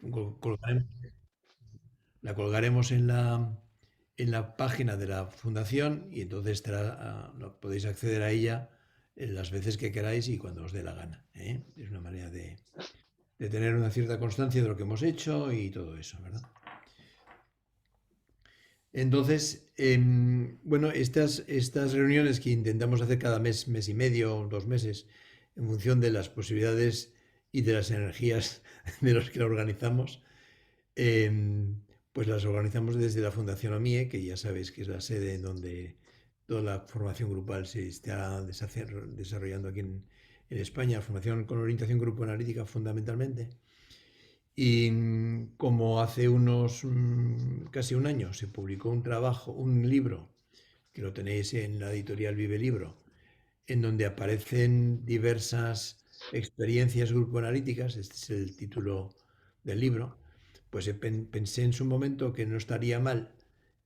colgaremos, la colgaremos en la página de la fundación y entonces podéis acceder a ella las veces que queráis y cuando os dé la gana, ¿eh? Es una manera de tener una cierta constancia de lo que hemos hecho y todo eso, ¿verdad? Entonces, bueno, estas reuniones que intentamos hacer cada mes, mes y medio, 2 meses, en función de las posibilidades y de las energías de los que la organizamos, pues las organizamos desde la Fundación OMIE, que ya sabéis que es la sede en donde toda la formación grupal se está desarrollando aquí en España, formación con orientación grupo analítica fundamentalmente. Y como hace casi un año se publicó un libro, que lo tenéis en la editorial Vive Libro, en donde aparecen diversas experiencias grupo-analíticas, este es el título del libro, pues pensé en su momento que no estaría mal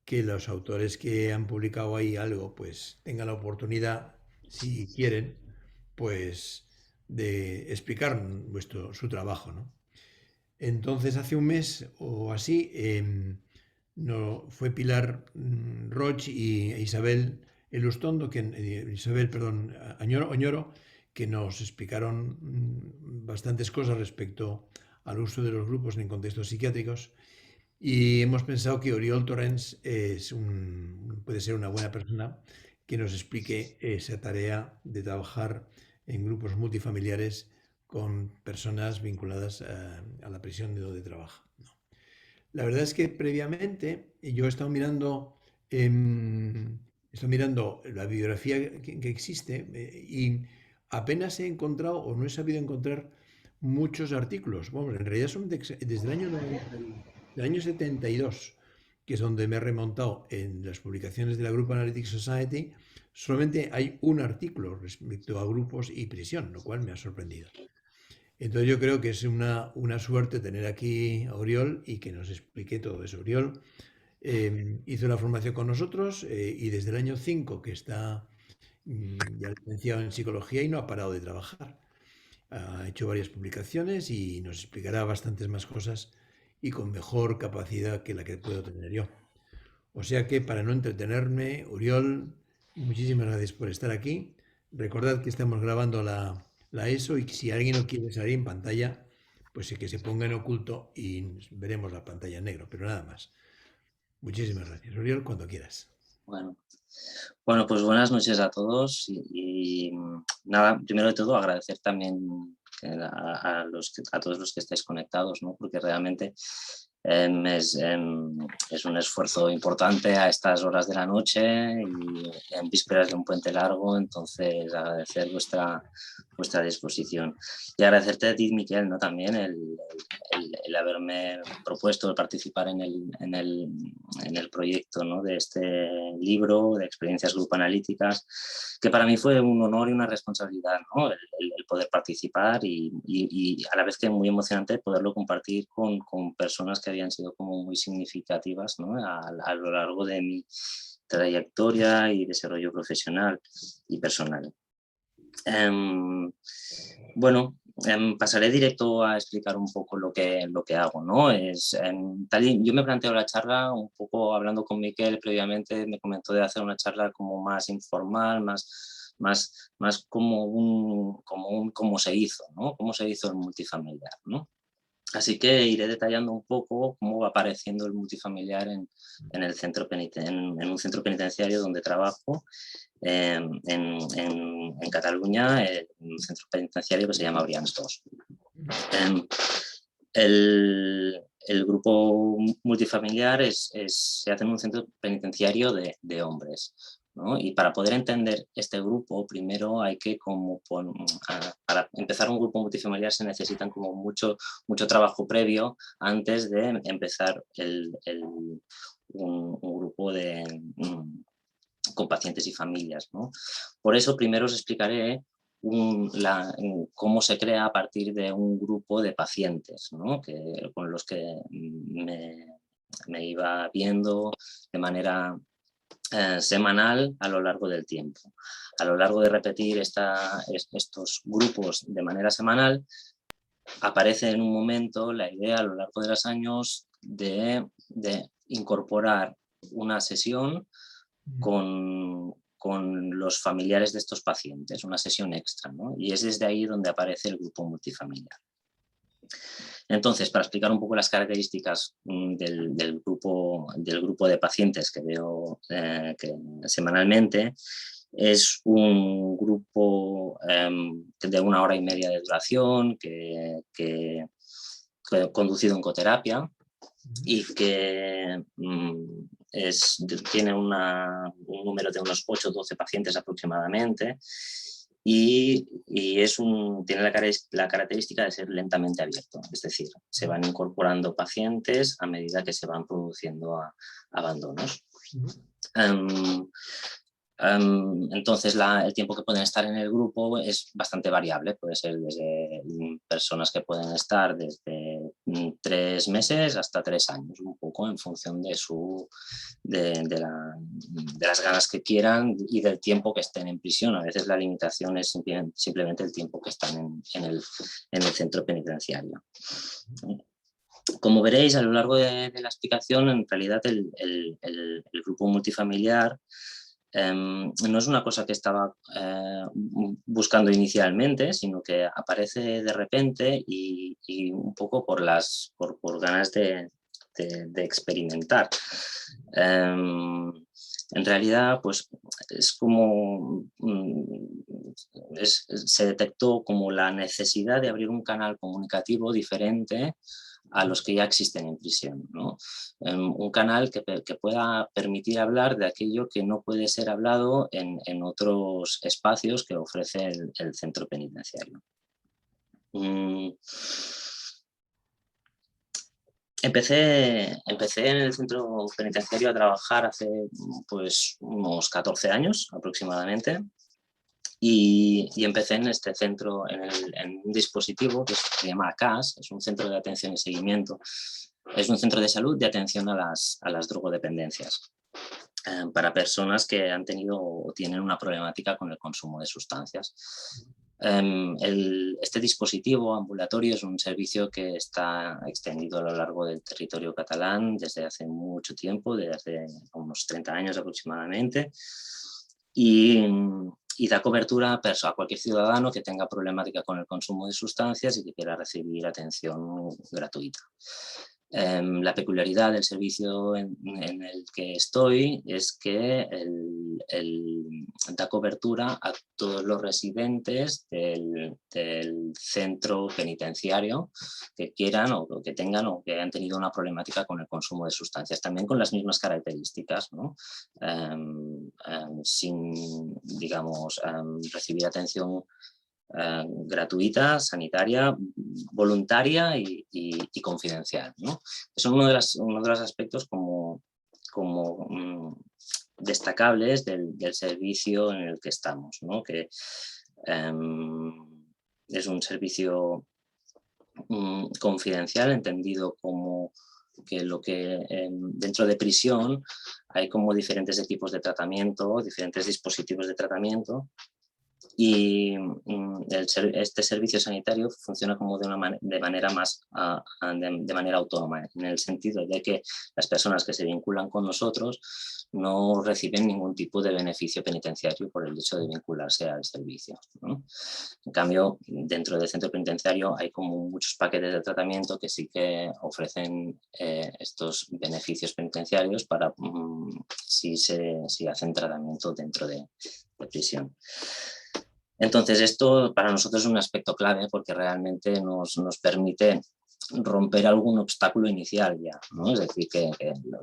que los autores que han publicado ahí algo, pues tengan la oportunidad, si quieren, pues de explicar su trabajo, ¿no? Entonces, hace un mes o así, no, fue Pilar Roch y Isabel Elustondo, Isabel, perdón, Oñoro, que nos explicaron bastantes cosas respecto al uso de los grupos en contextos psiquiátricos. Y hemos pensado que Oriol Torrens puede ser una buena persona que nos explique esa tarea de trabajar en grupos multifamiliares con personas vinculadas a la prisión de donde trabaja, ¿no? La verdad es que previamente yo he estado mirando la bibliografía que existe y apenas he encontrado o no he sabido encontrar muchos artículos. Bueno, en realidad son desde el año 90 del año 72, que es donde me he remontado en las publicaciones de la Group Analytics Society. Solamente hay un artículo respecto a grupos y prisión, lo cual me ha sorprendido. Entonces yo creo que es una suerte tener aquí a Oriol y que nos explique todo eso. Oriol hizo la formación con nosotros y desde el año 5 que está ya licenciado en psicología y no ha parado de trabajar. Ha hecho varias publicaciones y nos explicará bastantes más cosas y con mejor capacidad que la que puedo tener yo. O sea que para no entretenerme, Oriol, muchísimas gracias por estar aquí. Recordad que estamos grabando la ESO y que si alguien no quiere salir en pantalla, pues sí que se ponga en oculto y veremos la pantalla en negro, pero nada más. Muchísimas gracias, Oriol, cuando quieras. Bueno, bueno, pues buenas noches a todos nada, primero de todo agradecer también a todos los que estáis conectados, ¿no? Porque realmente es un esfuerzo importante a estas horas de la noche y en vísperas de un puente largo, entonces agradecer vuestra disposición. Y agradecerte a ti, Miquel, ¿no? También el haberme propuesto participar en el proyecto, ¿no? De este libro de experiencias grupo analíticas, que para mí fue un honor y una responsabilidad, ¿no? El poder participar y a la vez que muy emocionante poderlo compartir con personas que habían sido como muy significativas, ¿no? A lo largo de mi trayectoria y desarrollo profesional y personal. Bueno, pasaré directo a explicar un poco lo que hago, ¿no? Yo me planteo la charla un poco hablando con Miquel previamente, me comentó de hacer una charla como más informal, más como se hizo, ¿no? Cómo se hizo el multifamiliar, ¿no? Así que iré detallando un poco cómo va apareciendo el multifamiliar en en un centro penitenciario donde trabajo en Cataluña, en un centro penitenciario que se llama Brians 2. Em, el grupo multifamiliar se hace en un centro penitenciario de hombres, ¿no? Y para poder entender este grupo, primero hay que para empezar un grupo multifamiliar se necesitan como mucho trabajo previo antes de empezar un grupo con pacientes y familias, ¿no? Por eso primero os explicaré cómo se crea a partir de un grupo de pacientes, ¿no? Con los que me iba viendo de manera semanal a lo largo del tiempo. A lo largo de repetir estos grupos de manera semanal, aparece en un momento la idea a lo largo de los años de incorporar una sesión con los familiares de estos pacientes, una sesión extra, ¿no? Y es desde ahí donde aparece el grupo multifamiliar. Entonces, para explicar un poco las características del grupo de pacientes que veo semanalmente, es un grupo de 1 hora y media de duración, conducido en coterapia, y que tiene un número de unos 8 o 12 pacientes aproximadamente, y tiene la característica de ser lentamente abierto, es decir, se van incorporando pacientes a medida que se van produciendo abandonos. Entonces el tiempo que pueden estar en el grupo es bastante variable, puede ser desde personas que pueden estar desde 3 meses hasta 3 años, un poco en función de las ganas que quieran y del tiempo que estén en prisión. A veces la limitación es simplemente el tiempo que están en el centro penitenciario. Como veréis a lo largo de la explicación, en realidad el grupo multifamiliar no es una cosa que estaba buscando inicialmente, sino que aparece de repente y un poco por ganas de experimentar. En realidad, pues es como se detectó como la necesidad de abrir un canal comunicativo diferente a los que ya existen en prisión, ¿no? Un canal que pueda permitir hablar de aquello que no puede ser hablado en otros espacios que ofrece el centro penitenciario. Empecé en el centro penitenciario a trabajar hace pues unos 14 años aproximadamente. Y empecé en este centro, en un dispositivo que se llama CAS, es un centro de atención y seguimiento. Es un centro de salud de atención a las drogodependencias, para personas que han tenido o tienen una problemática con el consumo de sustancias. Este dispositivo ambulatorio es un servicio que está extendido a lo largo del territorio catalán desde hace mucho tiempo, desde hace unos 30 años aproximadamente, y da cobertura a cualquier ciudadano que tenga problemática con el consumo de sustancias y que quiera recibir atención gratuita. La peculiaridad del servicio en el que estoy es que da cobertura a todos los residentes del centro penitenciario que quieran o que tengan o que hayan tenido una problemática con el consumo de sustancias, también con las mismas características, ¿no? Sin, digamos, recibir atención gratuita, sanitaria, voluntaria y confidencial, ¿no? Son uno de los aspectos como destacables del servicio en el que estamos, ¿no? Que es un servicio confidencial, entendido como que dentro de prisión hay como diferentes equipos de tratamiento, diferentes dispositivos de tratamiento, y este servicio sanitario funciona como de manera autónoma, en el sentido de que las personas que se vinculan con nosotros no reciben ningún tipo de beneficio penitenciario por el hecho de vincularse al servicio, ¿no? En cambio, dentro del centro penitenciario hay como muchos paquetes de tratamiento que sí que ofrecen estos beneficios penitenciarios para si hacen tratamiento dentro de prisión. Entonces, esto para nosotros es un aspecto clave porque realmente nos permite romper algún obstáculo inicial ya, ¿no? Es decir, que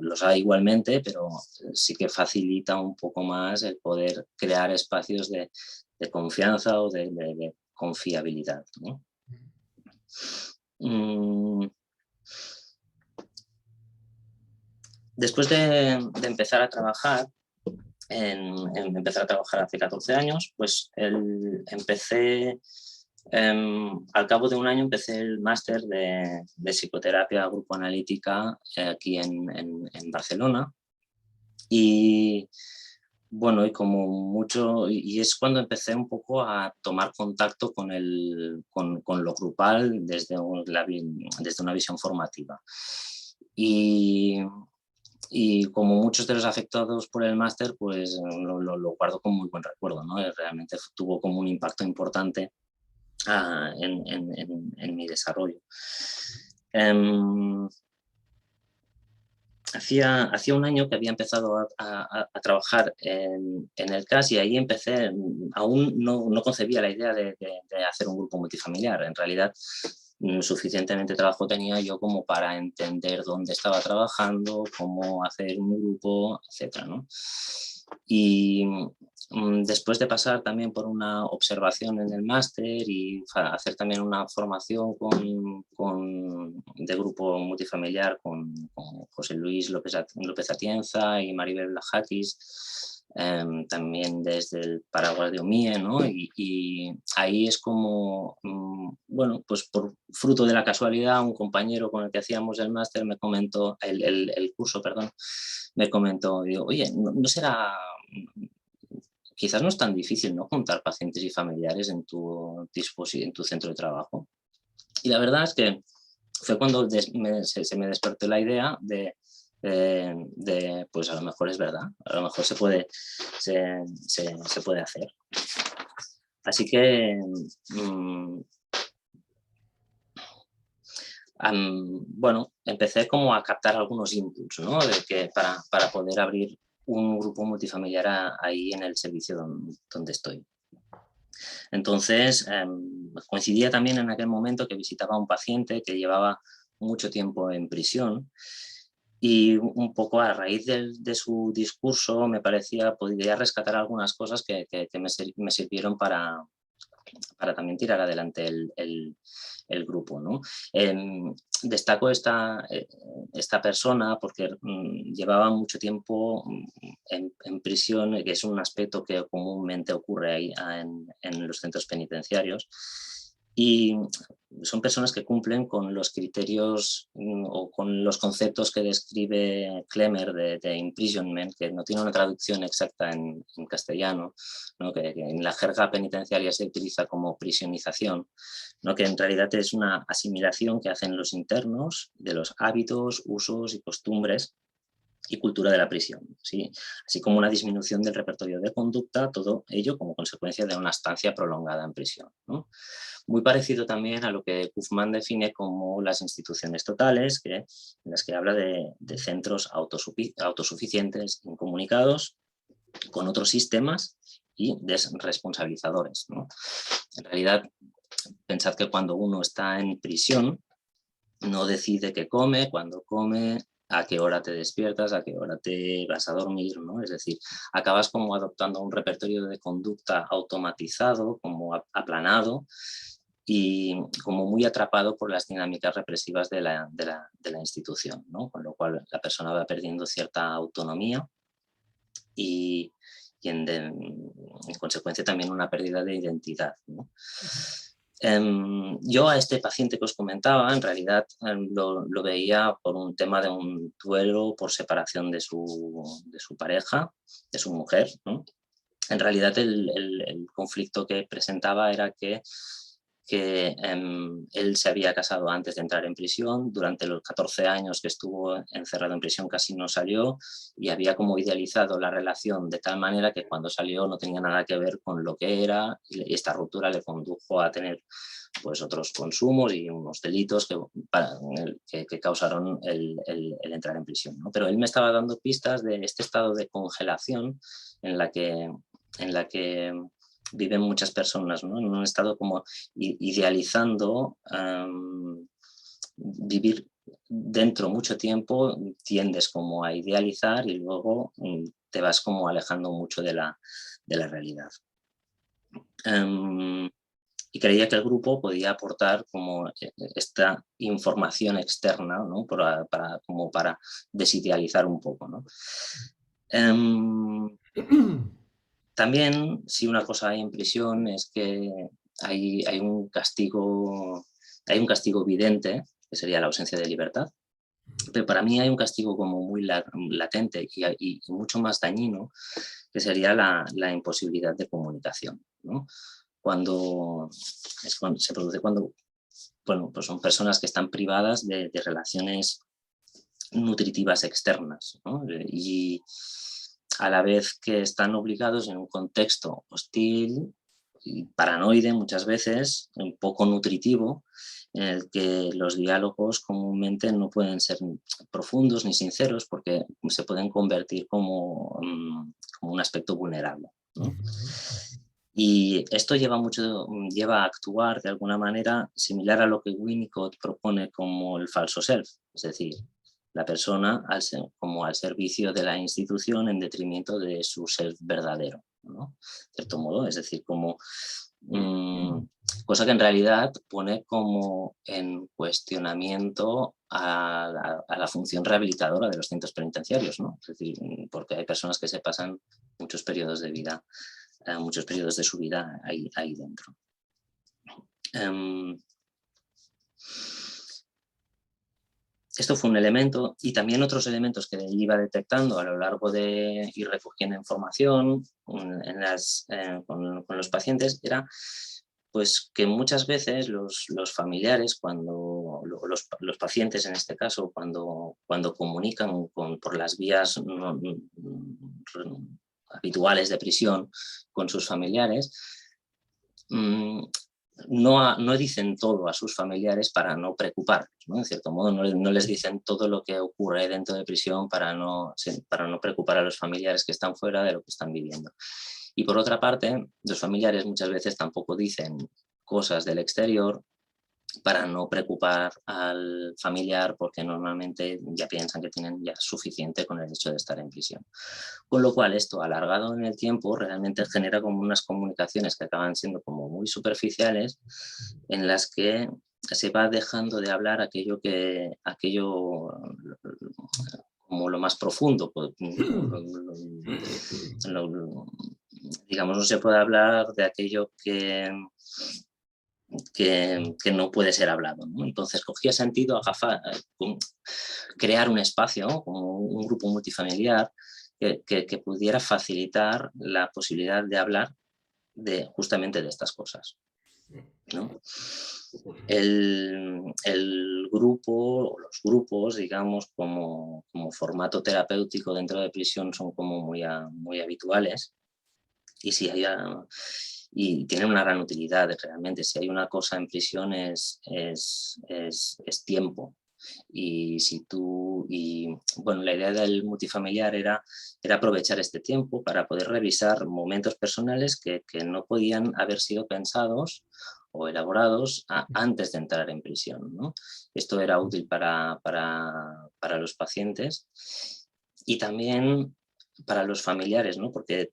los hay igualmente, pero sí que facilita un poco más el poder crear espacios de confianza o de confiabilidad, ¿no? Después de empezar a trabajar, hace 14 años, pues empecé, al cabo de un año empecé el máster de psicoterapia grupo analítica aquí en Barcelona, y bueno, y como mucho, y es cuando empecé un poco a tomar contacto con lo grupal desde una visión formativa. Y, y como muchos de los afectados por el máster, pues lo guardo con muy buen recuerdo, ¿no? Realmente tuvo como un impacto importante en mi desarrollo. Em, hacía un año que había empezado a trabajar en el CAS y ahí empecé, aún no concebía la idea de hacer un grupo multifamiliar. En realidad, suficientemente trabajo tenía yo como para entender dónde estaba trabajando, cómo hacer un grupo, etcétera, ¿no? Y después de pasar también por una observación en el máster y hacer también una formación de grupo multifamiliar con José Luis López Atienza y Maribel Blajakis, también desde el paraguas de OMIE, ¿no? Y ahí es como, bueno, pues por fruto de la casualidad, un compañero con el que hacíamos el máster me comentó, el curso, perdón, me comentó, digo, oye, ¿no será, quizás no es tan difícil, ¿no?, juntar pacientes y familiares en tu centro de trabajo? Y la verdad es que fue cuando se me despertó la idea pues a lo mejor es verdad, a lo mejor se puede hacer. Así que, mm, bueno, empecé como a captar algunos inputs, ¿no?, para poder abrir un grupo multifamiliar ahí en el servicio donde estoy. Entonces, coincidía también en aquel momento que visitaba a un paciente que llevaba mucho tiempo en prisión y un poco a raíz de su discurso me parecía, podría rescatar algunas cosas que me sirvieron para también tirar adelante el grupo, ¿no? Destaco esta persona porque llevaba mucho tiempo en prisión, que es un aspecto que comúnmente ocurre ahí en los centros penitenciarios. Y son personas que cumplen con los criterios o con los conceptos que describe Klemmer de imprisonment, que no tiene una traducción exacta en castellano, ¿no?, que en la jerga penitenciaria se utiliza como prisionización, ¿no?, que en realidad es una asimilación que hacen los internos de los hábitos, usos y costumbres y cultura de la prisión, ¿sí? Así como una disminución del repertorio de conducta, todo ello como consecuencia de una estancia prolongada en prisión, ¿no? Muy parecido también a lo que Kaufman define como las instituciones totales, en las que habla de centros autosuficientes, incomunicados, con otros sistemas y desresponsabilizadores, ¿no? En realidad, pensad que cuando uno está en prisión, no decide qué come, cuándo come, a qué hora te despiertas, a qué hora te vas a dormir, ¿no? Es decir, acabas como adoptando un repertorio de conducta automatizado, como aplanado y como muy atrapado por las dinámicas represivas de la institución, ¿no? Con lo cual la persona va perdiendo cierta autonomía y, en consecuencia también una pérdida de identidad, ¿no? Yo a este paciente que os comentaba, en realidad lo veía por un tema de un duelo por separación de su pareja, de su mujer, ¿no? En realidad el conflicto que presentaba era que él se había casado antes de entrar en prisión, durante los 14 años que estuvo encerrado en prisión casi no salió y había como idealizado la relación de tal manera que cuando salió no tenía nada que ver con lo que era y esta ruptura le condujo a tener pues otros consumos y unos delitos que causaron el entrar en prisión, ¿no? Pero él me estaba dando pistas de este estado de congelación en la que viven muchas personas, ¿no? En un estado como idealizando vivir dentro mucho tiempo, tiendes como a idealizar y luego te vas como alejando mucho de la realidad. Y creía que el grupo podía aportar como esta información externa, ¿no?, como para desidealizar un poco, ¿no? También, si una cosa hay en prisión es que hay un castigo evidente, que sería la ausencia de libertad, Pero para mí hay un castigo como muy latente y mucho más dañino, que sería la imposibilidad de comunicación, ¿no? Se produce cuando, bueno, pues son personas que están privadas de relaciones nutritivas externas, ¿no? Y a la vez que están obligados en un contexto hostil y paranoide muchas veces, un poco nutritivo, en el que los diálogos comúnmente no pueden ser profundos ni sinceros porque se pueden convertir como un aspecto vulnerable, ¿no? Y esto lleva a actuar de alguna manera similar a lo que Winnicott propone como el falso self, es decir, la persona como al servicio de la institución en detrimento de su self verdadero, ¿no? De cierto modo, es decir, como cosa que en realidad pone como en cuestionamiento a la función rehabilitadora de los centros penitenciarios, ¿no? Es decir, porque hay personas que se pasan muchos periodos de vida, muchos periodos de su vida ahí dentro. Esto fue un elemento, y también otros elementos que iba detectando a lo largo de ir recogiendo información con los pacientes, era pues que muchas veces los familiares, los pacientes en este caso, cuando comunican por las vías habituales de prisión con sus familiares, no dicen todo a sus familiares para no preocuparlos, ¿no? En cierto modo, no les dicen todo lo que ocurre dentro de prisión para no preocupar a los familiares que están fuera de lo que están viviendo. Y por otra parte, los familiares muchas veces tampoco dicen cosas del exterior para no preocupar al familiar, porque normalmente ya piensan que tienen ya suficiente con el hecho de estar en prisión. Con lo cual esto, alargado en el tiempo, realmente genera como unas comunicaciones que acaban siendo como muy superficiales, en las que se va dejando de hablar aquello como lo más profundo. Digamos, no se puede hablar de aquello que no puede ser hablado, ¿no? Entonces cogía sentido crear un espacio, ¿no? Como un grupo multifamiliar que pudiera facilitar la posibilidad de hablar justamente de estas cosas, ¿no? El grupo o los grupos, digamos, como formato terapéutico dentro de prisión son como muy habituales. Y tienen una gran utilidad realmente. Si hay una cosa en prisión es tiempo. Bueno, la idea del multifamiliar era aprovechar este tiempo para poder revisar momentos personales que no podían haber sido pensados o elaborados antes de entrar en prisión, ¿no? Esto era útil para los pacientes y también para los familiares, ¿no? Porque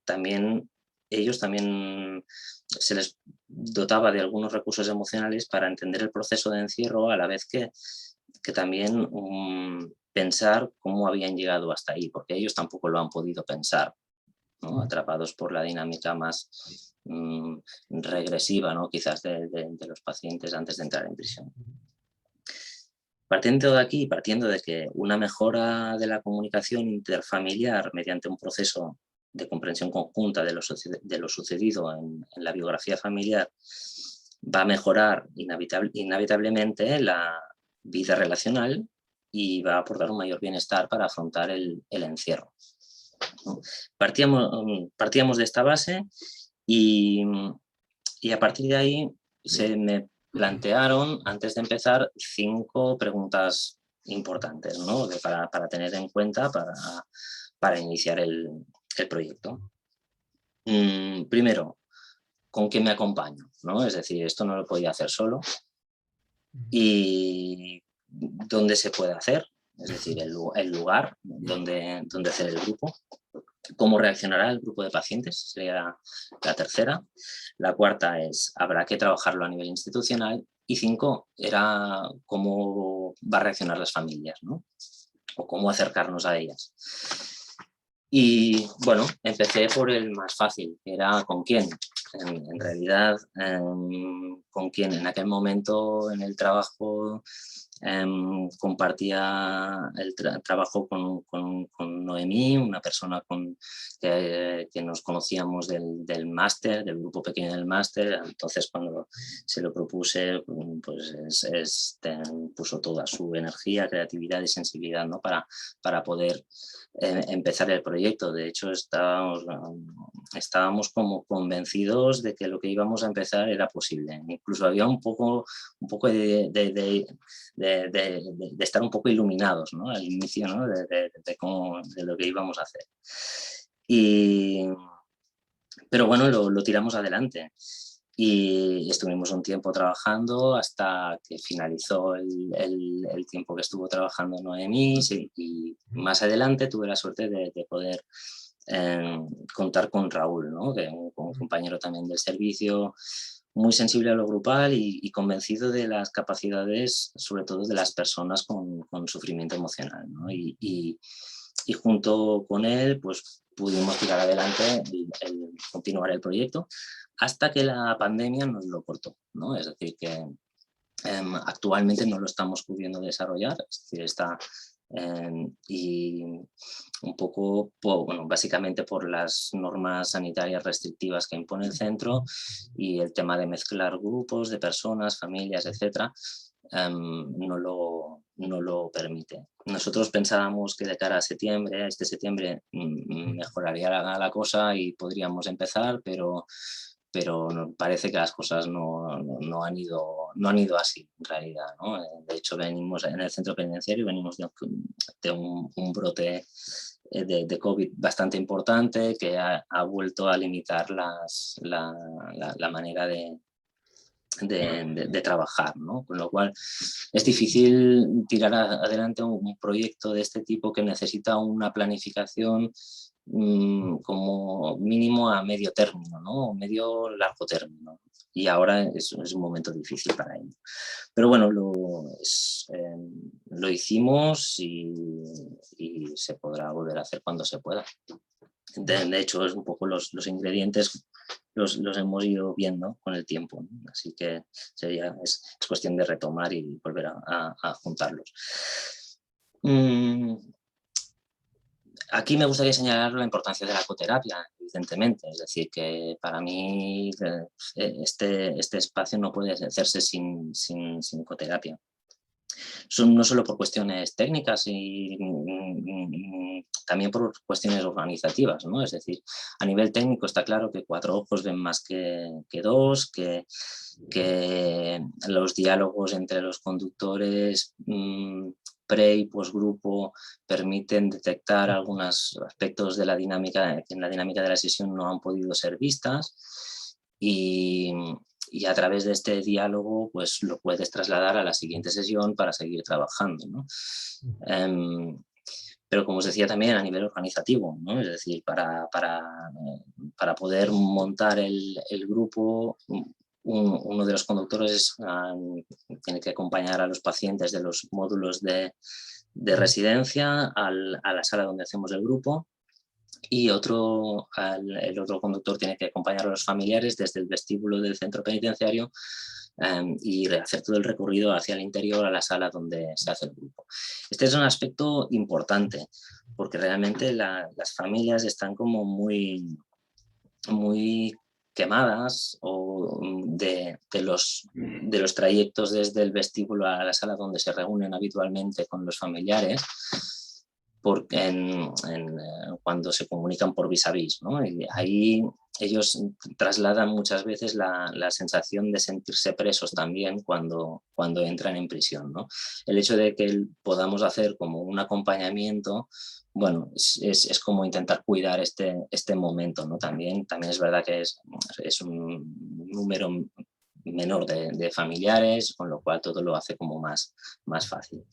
ellos también se les dotaba de algunos recursos emocionales para entender el proceso de encierro, a la vez que también pensar cómo habían llegado hasta ahí, porque ellos tampoco lo han podido pensar, ¿no? Atrapados por la dinámica más regresiva, ¿no? Quizás de los pacientes antes de entrar en prisión. Partiendo de aquí, partiendo de que una mejora de la comunicación interfamiliar mediante un proceso de comprensión conjunta de lo sucedido en la biografía familiar va a mejorar inevitablemente la vida relacional y va a aportar un mayor bienestar para afrontar el encierro, ¿no? Partíamos de esta base y a partir de ahí se me plantearon, antes de empezar, 5 preguntas importantes, ¿no? para tener en cuenta para iniciar el proyecto. Primero, ¿con qué me acompaño? ¿No? Es decir, esto no lo podía hacer solo. Y dónde se puede hacer, es decir, el lugar donde hacer el grupo. ¿Cómo reaccionará el grupo de pacientes? Sería la tercera. La cuarta es, habrá que trabajarlo a nivel institucional. Y 5 era cómo va a reaccionar las familias, ¿no? O cómo acercarnos a ellas. Y bueno, empecé por el más fácil, que era con quién. En realidad, con quién en aquel momento en el trabajo compartía el trabajo con Noemí, una persona que nos conocíamos del máster, del grupo pequeño del máster. Entonces, cuando se lo propuse, pues puso toda su energía, creatividad y sensibilidad, ¿no? para poder empezar el proyecto. De hecho, estábamos como convencidos de que lo que íbamos a empezar era posible. Incluso había un poco de estar un poco iluminados, ¿no? Al inicio, ¿no? de lo que íbamos a hacer. Pero bueno, lo tiramos adelante. Y estuvimos un tiempo trabajando hasta que finalizó el tiempo que estuvo trabajando Noemí, y más adelante tuve la suerte de poder contar con Raúl, ¿no? Que un compañero también del servicio, muy sensible a lo grupal y convencido de las capacidades, sobre todo de las personas con sufrimiento emocional, ¿no? Y junto con él, pues pudimos tirar adelante continuar el proyecto hasta que la pandemia nos lo cortó, ¿no? Es decir, que actualmente no lo estamos pudiendo desarrollar, es decir, y un poco, bueno, básicamente por las normas sanitarias restrictivas que impone el centro y el tema de mezclar grupos de personas, familias, etcétera, no lo permite. Nosotros pensábamos que de cara a este septiembre, mejoraría la cosa y podríamos empezar, pero parece que las cosas no han ido así en realidad, ¿no? De hecho, venimos en el centro penitenciario, venimos de un brote de COVID bastante importante que ha vuelto a limitar la manera de trabajar, ¿no? Con lo cual es difícil tirar adelante un proyecto de este tipo que necesita una planificación como mínimo a medio término, ¿no? O medio largo término. Y ahora es un momento difícil para ello. Pero bueno, lo hicimos y se podrá volver a hacer cuando se pueda. De hecho, es un poco los ingredientes los hemos ido viendo con el tiempo, ¿no? Así que es cuestión de retomar y volver a juntarlos. Aquí me gustaría señalar la importancia de la ecoterapia, evidentemente. Es decir, que para mí este espacio no puede hacerse sin ecoterapia. No solo por cuestiones técnicas, y también por cuestiones organizativas, ¿no? Es decir, a nivel técnico está claro que 4 ojos ven más que 2, que los diálogos entre los conductores pre y postgrupo permiten detectar algunos aspectos de la dinámica que en la dinámica de la sesión no han podido ser vistas, y a través de este diálogo pues lo puedes trasladar a la siguiente sesión para seguir trabajando, ¿no? Pero como os decía, también a nivel organizativo, ¿no? Es decir, para poder montar el grupo, uno de los conductores tiene que acompañar a los pacientes de los módulos de residencia a la sala donde hacemos el grupo, y el otro conductor tiene que acompañar a los familiares desde el vestíbulo del centro penitenciario y hacer todo el recorrido hacia el interior a la sala donde se hace el grupo. Este es un aspecto importante porque realmente las familias están como muy quemadas de los trayectos desde el vestíbulo a la sala donde se reúnen habitualmente con los familiares, cuando se comunican por vis a vis, ¿no? Y ahí ellos trasladan muchas veces la sensación de sentirse presos también cuando entran en prisión, ¿no? El hecho de que podamos hacer como un acompañamiento, bueno, es como intentar cuidar este momento, ¿no? También es verdad que es un número menor de familiares, con lo cual todo lo hace como más fácil.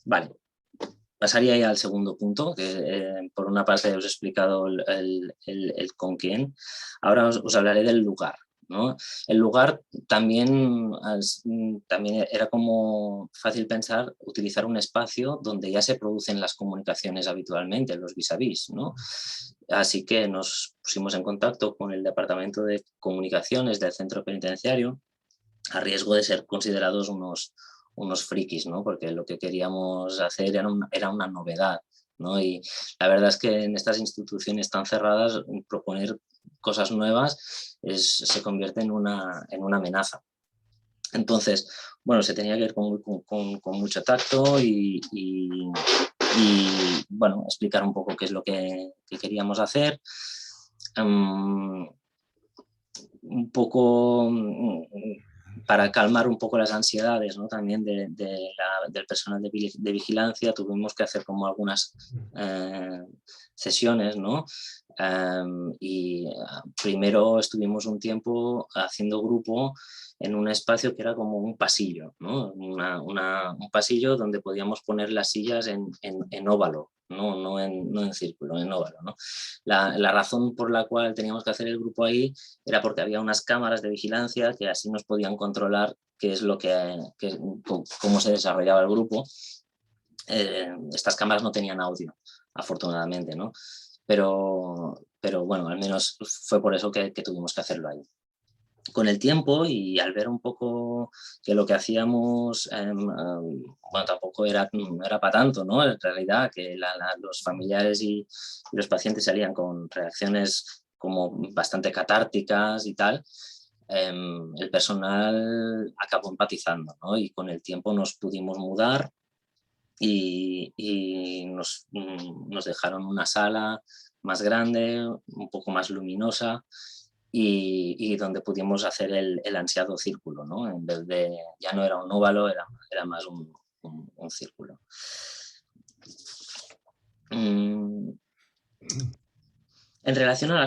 Vale, pasaría ya al segundo punto, que por una parte os he explicado el con quién. Ahora os hablaré del lugar, ¿no? El lugar también, también era como fácil pensar utilizar un espacio donde ya se producen las comunicaciones habitualmente, los vis-a-vis, ¿no? Así que nos pusimos en contacto con el Departamento de Comunicaciones del centro penitenciario, a riesgo de ser considerados unos frikis, ¿no? Porque lo que queríamos hacer era una novedad, ¿no? Y la verdad es que en estas instituciones tan cerradas proponer cosas nuevas se convierte en una amenaza. Entonces, bueno, se tenía que ir con mucho tacto y, bueno, explicar un poco qué es lo que queríamos hacer. Un poco para calmar un poco las ansiedades, ¿no? También del personal de vigilancia, tuvimos que hacer como algunas sesiones, ¿no? Y primero estuvimos un tiempo haciendo grupo en un espacio que era como un pasillo, ¿no? Un pasillo donde podíamos poner las sillas en óvalo, no en círculo, en óvalo, ¿no? La razón por la cual teníamos que hacer el grupo ahí era porque había unas cámaras de vigilancia que así nos podían controlar qué es cómo se desarrollaba el grupo. Estas cámaras no tenían audio, afortunadamente, ¿no? Pero bueno, al menos fue por eso que tuvimos que hacerlo ahí. Con el tiempo y al ver un poco que lo que hacíamos, bueno, tampoco no era para tanto, ¿no? En realidad, que los familiares y los pacientes salían con reacciones como bastante catárticas y tal, el personal acabó empatizando, ¿no? Y con el tiempo nos pudimos mudar y nos dejaron una sala más grande, un poco más luminosa, y donde pudimos hacer el ansiado círculo, ¿no? En vez de, ya no era un óvalo, era más un círculo. En relación a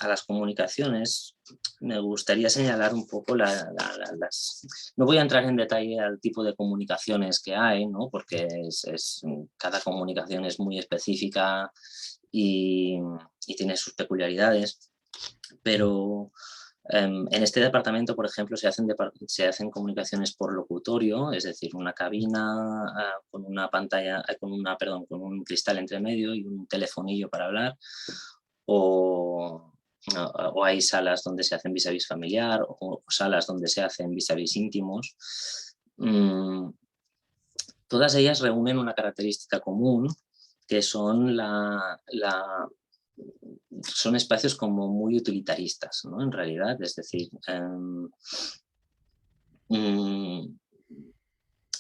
las comunicaciones, me gustaría señalar un poco No voy a entrar en detalle al tipo de comunicaciones que hay, ¿no? Porque cada comunicación es muy específica y tiene sus peculiaridades, pero en este departamento, por ejemplo, se hacen comunicaciones por locutorio, es decir, una cabina con una pantalla, con un cristal entre medio y un telefonillo para hablar, o hay salas donde se hacen vis-a-vis familiar, o salas donde se hacen vis-a-vis íntimos. Todas ellas reúnen una característica común, que son son espacios como muy utilitaristas, ¿no? En realidad, es decir,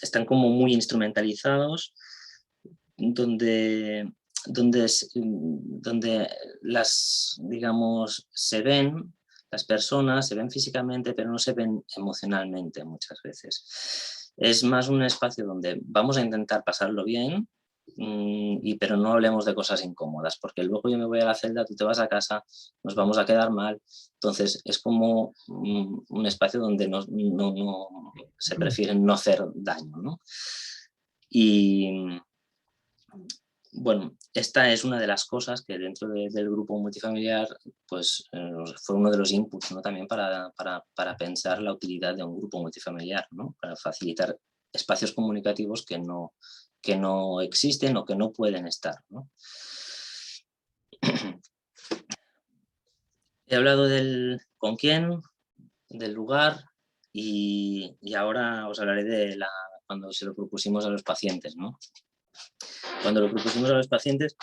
están como muy instrumentalizados, donde digamos, las personas se ven físicamente, pero no se ven emocionalmente muchas veces. Es más un espacio donde vamos a intentar pasarlo bien, pero no hablemos de cosas incómodas, porque luego yo me voy a la celda, tú te vas a casa, nos vamos a quedar mal. Entonces es como un espacio donde se prefiere no hacer daño, ¿no? Y bueno, esta es una de las cosas que dentro del grupo multifamiliar pues, fue uno de los inputs, ¿no? También para pensar la utilidad de un grupo multifamiliar, ¿no? Para facilitar espacios comunicativos que no existen o que no pueden estar, ¿no? He hablado del con quién, del lugar y ahora os hablaré de cuando se lo propusimos a los pacientes, ¿no? Cuando lo propusimos a los pacientes,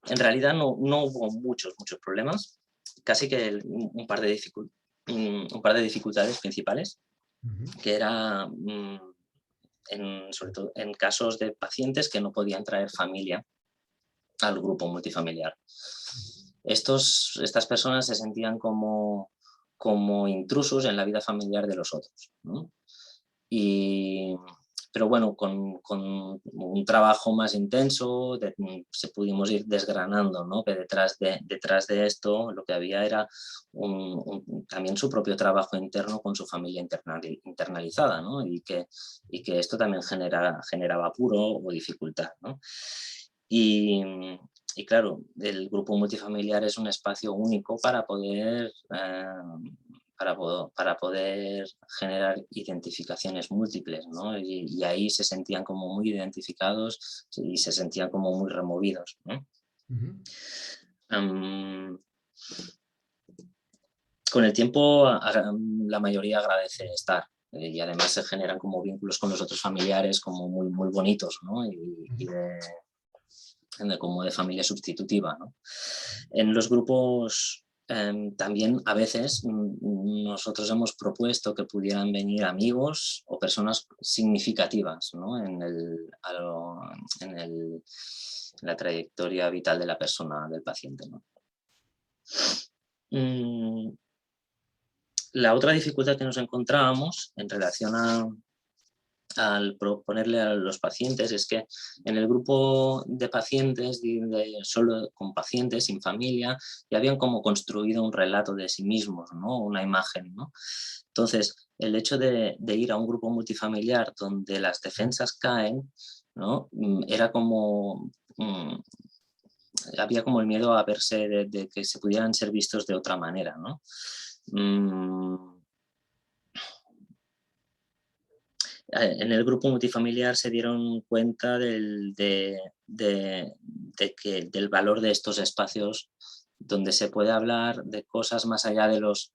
en realidad no hubo muchos problemas, casi que un par de dificultades principales, que era sobre todo en casos de pacientes que no podían traer familia al grupo multifamiliar. Estas personas se sentían como intrusos en la vida familiar de los otros, ¿no? Pero bueno, con un trabajo más intenso se pudimos ir desgranando, ¿no? Que detrás de esto lo que había era también su propio trabajo interno con su familia internalizada, ¿no? Y que esto también generaba apuro o dificultad, ¿no? Y y claro, el grupo multifamiliar es un espacio único para poder generar identificaciones múltiples, ¿no? Y ahí se sentían como muy identificados y se sentían como muy removidos, ¿no? Ujú. Am, con el tiempo la mayoría agradece estar, y además se generan como vínculos con los otros familiares como muy, muy bonitos, ¿no? Y como de familia sustitutiva, ¿no? En los grupos también a veces nosotros hemos propuesto que pudieran venir amigos o personas significativas, ¿no? En la trayectoria vital de la persona, del paciente, ¿no? Mm, La otra dificultad que nos encontrábamos en relación al proponerle a los pacientes es que en el grupo de pacientes, solo con pacientes, sin familia, ya habían como construido un relato de sí mismos, ¿no? Una imagen, ¿no? Entonces, el hecho de ir a un grupo multifamiliar donde las defensas caen, ¿no? Era como... había como el miedo a verse, de que se pudieran ser vistos de otra manera, ¿no? Mm, en el grupo multifamiliar se dieron cuenta del valor de estos espacios donde se puede hablar de cosas más allá de los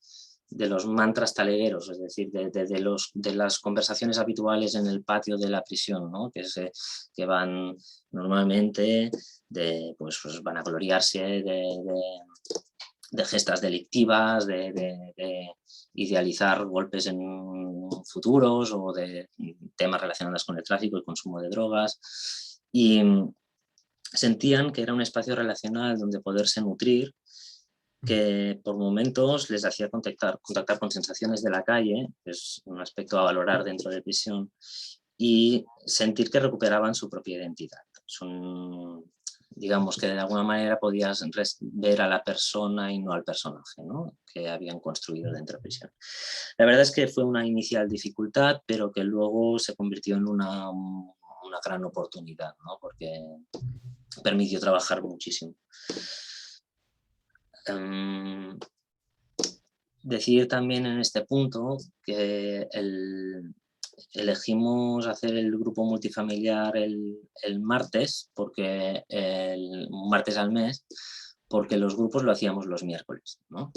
mantras talegueros, es decir, de las conversaciones habituales en el patio de la prisión, ¿no? Que van normalmente pues van a gloriarse de gestas delictivas, de idealizar golpes en futuros o de temas relacionados con el tráfico y consumo de drogas. Y sentían que era un espacio relacional donde poderse nutrir, que por momentos les hacía contactar con sensaciones de la calle, que es un aspecto a valorar dentro de prisión, y sentir que recuperaban su propia identidad. Digamos que de alguna manera podías ver a la persona y no al personaje, ¿no? Que habían construido dentro de prisión. La verdad es que fue una inicial dificultad, pero que luego se convirtió en una gran oportunidad, ¿no? Porque permitió trabajar muchísimo. Um, Decir también en este punto que elegimos hacer el grupo multifamiliar el martes, un martes al mes, porque los grupos lo hacíamos los miércoles, ¿no?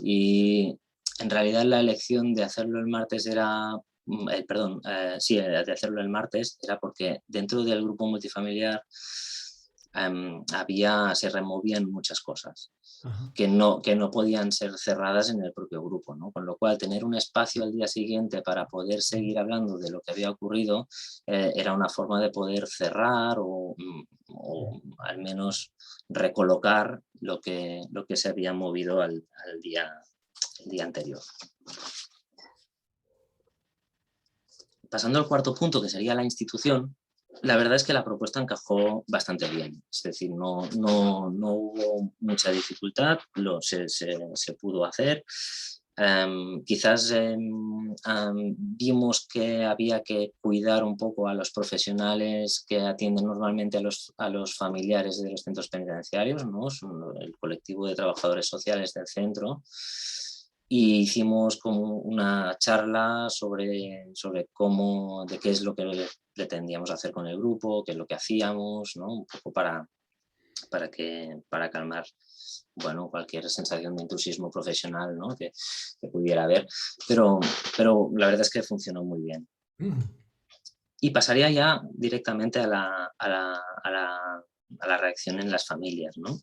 Y en realidad la elección de hacerlo el martes era, de hacerlo el martes era porque dentro del grupo multifamiliar se removían muchas cosas Ajá. que no podían ser cerradas en el propio grupo, ¿no? Con lo cual, tener un espacio al día siguiente para poder seguir hablando de lo que había ocurrido era una forma de poder cerrar o al menos recolocar lo que se había movido el día anterior. Pasando al cuarto punto, que sería la institución, la verdad es que la propuesta encajó bastante bien. Es decir, no hubo mucha dificultad, se pudo hacer. Quizás vimos que había que cuidar un poco a los profesionales que atienden normalmente a los familiares de los centros penitenciarios, ¿no? El colectivo de trabajadores sociales del centro. Y hicimos como una charla sobre de qué es lo que pretendíamos hacer con el grupo, qué es lo que hacíamos, ¿no? Un poco para calmar, bueno, cualquier sensación de intrusismo profesional, ¿no? que pudiera haber, pero la verdad es que funcionó muy bien. Y pasaría ya directamente a la reacción en las familias, ¿no?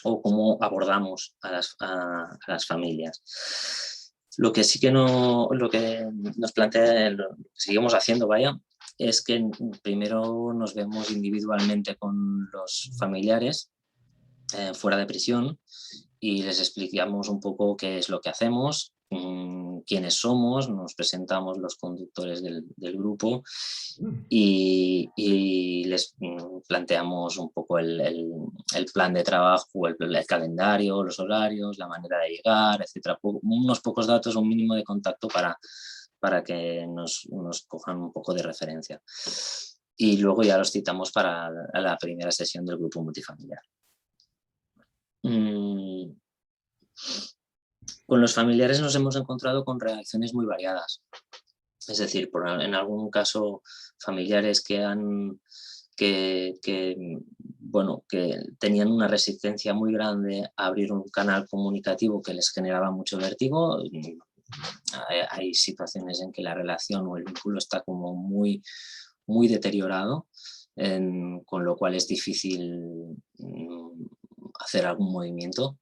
O cómo abordamos a las familias. Lo que sí que lo que nos plantea, lo que seguimos haciendo, vaya, es que primero nos vemos individualmente con los familiares fuera de prisión y les explicamos un poco qué es lo que hacemos, quiénes somos, nos presentamos los conductores del grupo y les planteamos un poco el plan de trabajo, el calendario, los horarios, la manera de llegar, etcétera. Unos pocos datos, un mínimo de contacto para que nos cojan un poco de referencia. Y luego ya los citamos para la primera sesión del grupo multifamiliar. mm, con los familiares nos hemos encontrado con reacciones muy variadas. Es decir, en algún caso familiares bueno, que tenían una resistencia muy grande a abrir un canal comunicativo que les generaba mucho vértigo. Hay situaciones en que la relación o el vínculo está como muy, muy deteriorado, con lo cual es difícil hacer algún movimiento.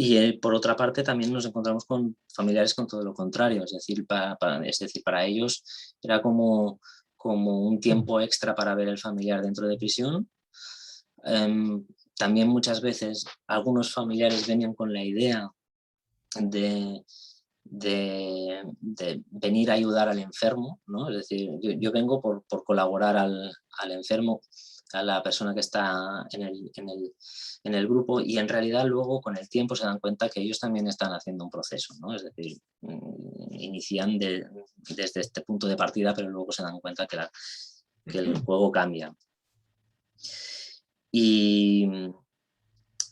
Y por otra parte también nos encontramos con familiares con todo lo contrario, es decir, para ellos era como un tiempo extra para ver el familiar dentro de prisión. También muchas veces algunos familiares venían con la idea de, de venir a ayudar al enfermo, ¿no? Es decir, yo vengo por colaborar al enfermo, a la persona que está en el grupo, y en realidad luego con el tiempo se dan cuenta que ellos también están haciendo un proceso, ¿no? Es decir, inician desde este punto de partida, pero luego se dan cuenta que el juego cambia. Y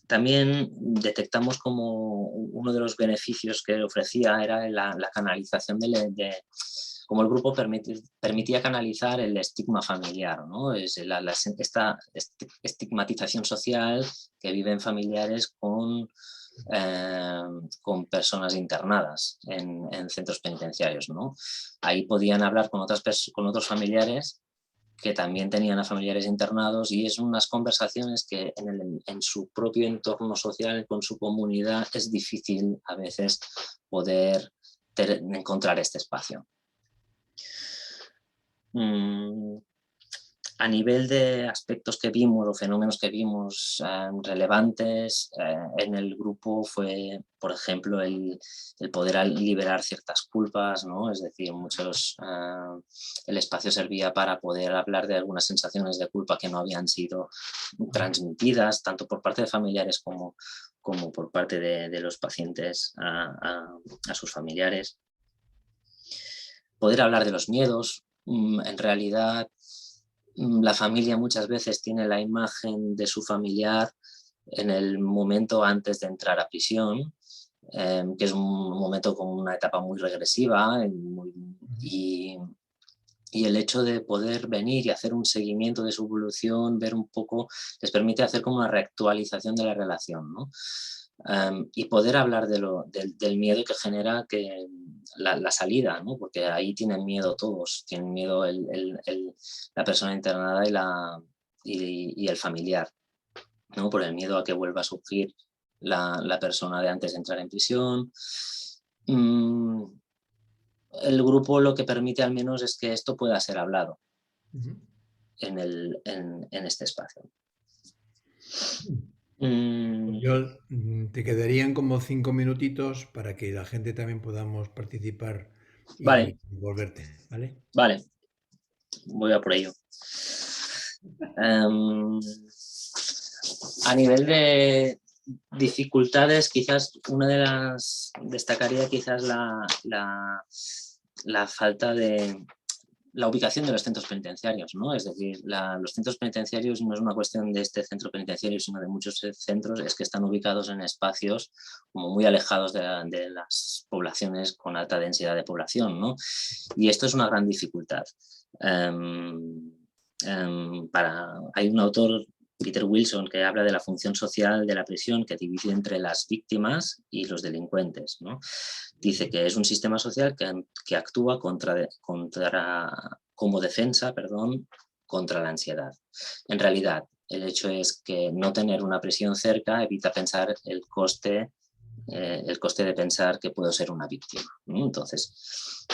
también detectamos como uno de los beneficios que ofrecía era la canalización como el grupo permitía canalizar el estigma familiar, ¿no? Es esta estigmatización social que viven familiares con personas internadas en centros penitenciarios, ¿no? Ahí podían hablar con otros familiares que también tenían a familiares internados, y es unas conversaciones que en su propio entorno social, con su comunidad, es difícil a veces poder encontrar este espacio. A nivel de aspectos que vimos o fenómenos que vimos relevantes en el grupo fue, por ejemplo, el poder liberar ciertas culpas, ¿no? Es decir, el espacio servía para poder hablar de algunas sensaciones de culpa que no habían sido transmitidas, tanto por parte de familiares como por parte de los pacientes a sus familiares. Poder hablar de los miedos. En realidad, la familia muchas veces tiene la imagen de su familiar en el momento antes de entrar a prisión, que es un momento con una etapa muy regresiva, y el hecho de poder venir y hacer un seguimiento de su evolución, ver un poco, les permite hacer como una reactualización de la relación, ¿no? Y poder hablar del miedo que genera la salida, ¿no? Porque ahí tienen miedo todos, tienen miedo la persona internada y el familiar, ¿no? Por el miedo a que vuelva a sufrir la persona de antes de entrar en prisión. El grupo lo que permite al menos es que esto pueda ser hablado en este espacio. Yo te quedarían como 5 minutitos para que la gente también podamos participar y Vale, volverte, ¿vale? vale, voy a por ello. A nivel de dificultades, quizás una de las destacaría quizás la falta de la ubicación de los centros penitenciarios, ¿no? Es decir, los centros penitenciarios no es una cuestión de este centro penitenciario, sino de muchos centros, es que están ubicados en espacios como muy alejados de las poblaciones con alta densidad de población, ¿no? Y esto es una gran dificultad. Hay un autor, Peter Wilson, que habla de la función social de la prisión, que divide entre las víctimas y los delincuentes, ¿no? Dice que es un sistema social que actúa como defensa, contra la ansiedad. En realidad, el hecho es que no tener una prisión cerca evita pensar el coste de pensar que puedo ser una víctima, ¿no? Entonces,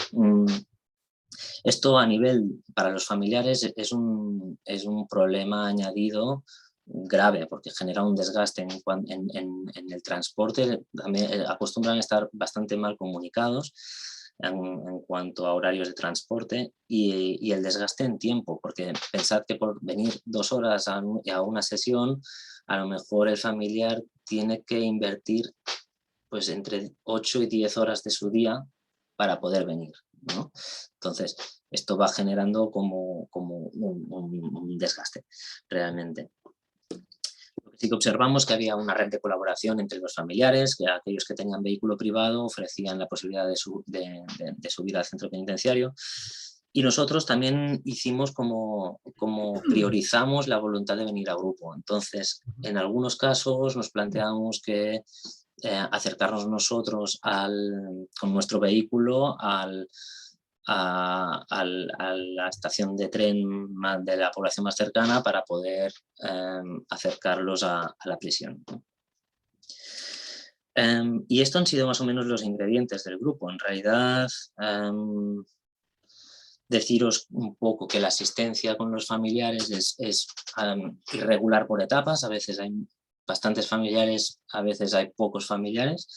esto a nivel para los familiares es un problema añadido grave, porque genera un desgaste en el transporte. También acostumbran a estar bastante mal comunicados en cuanto a horarios de transporte, y el desgaste en tiempo, porque pensad que por venir 2 horas a una sesión, a lo mejor el familiar tiene que invertir pues entre 8 y 10 horas de su día para poder venir, ¿no? Entonces, esto va generando como un desgaste realmente. Sí que observamos que había una red de colaboración entre los familiares, que aquellos que tenían vehículo privado ofrecían la posibilidad de subir al centro penitenciario. Y nosotros también hicimos como priorizamos la voluntad de venir a grupo. Entonces, en algunos casos nos planteamos que acercarnos nosotros con nuestro vehículo a la estación de tren de la población más cercana para poder acercarlos a la prisión. Y esto han sido más o menos los ingredientes del grupo. En realidad, deciros un poco que la asistencia con los familiares es irregular por etapas. A veces hay bastantes familiares, a veces hay pocos familiares.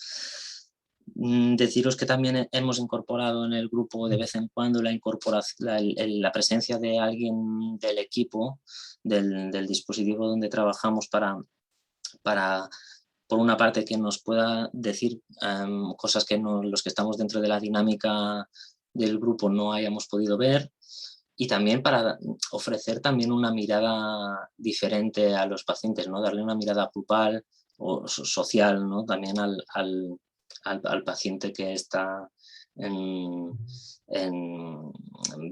Deciros que también hemos incorporado en el grupo de vez en cuando la presencia de alguien del equipo, del dispositivo donde trabajamos para por una parte, que nos pueda decir cosas que los que estamos dentro de la dinámica del grupo no hayamos podido ver, y también para ofrecer también una mirada diferente a los pacientes, ¿no? Darle una mirada grupal o social, ¿no? También al paciente que está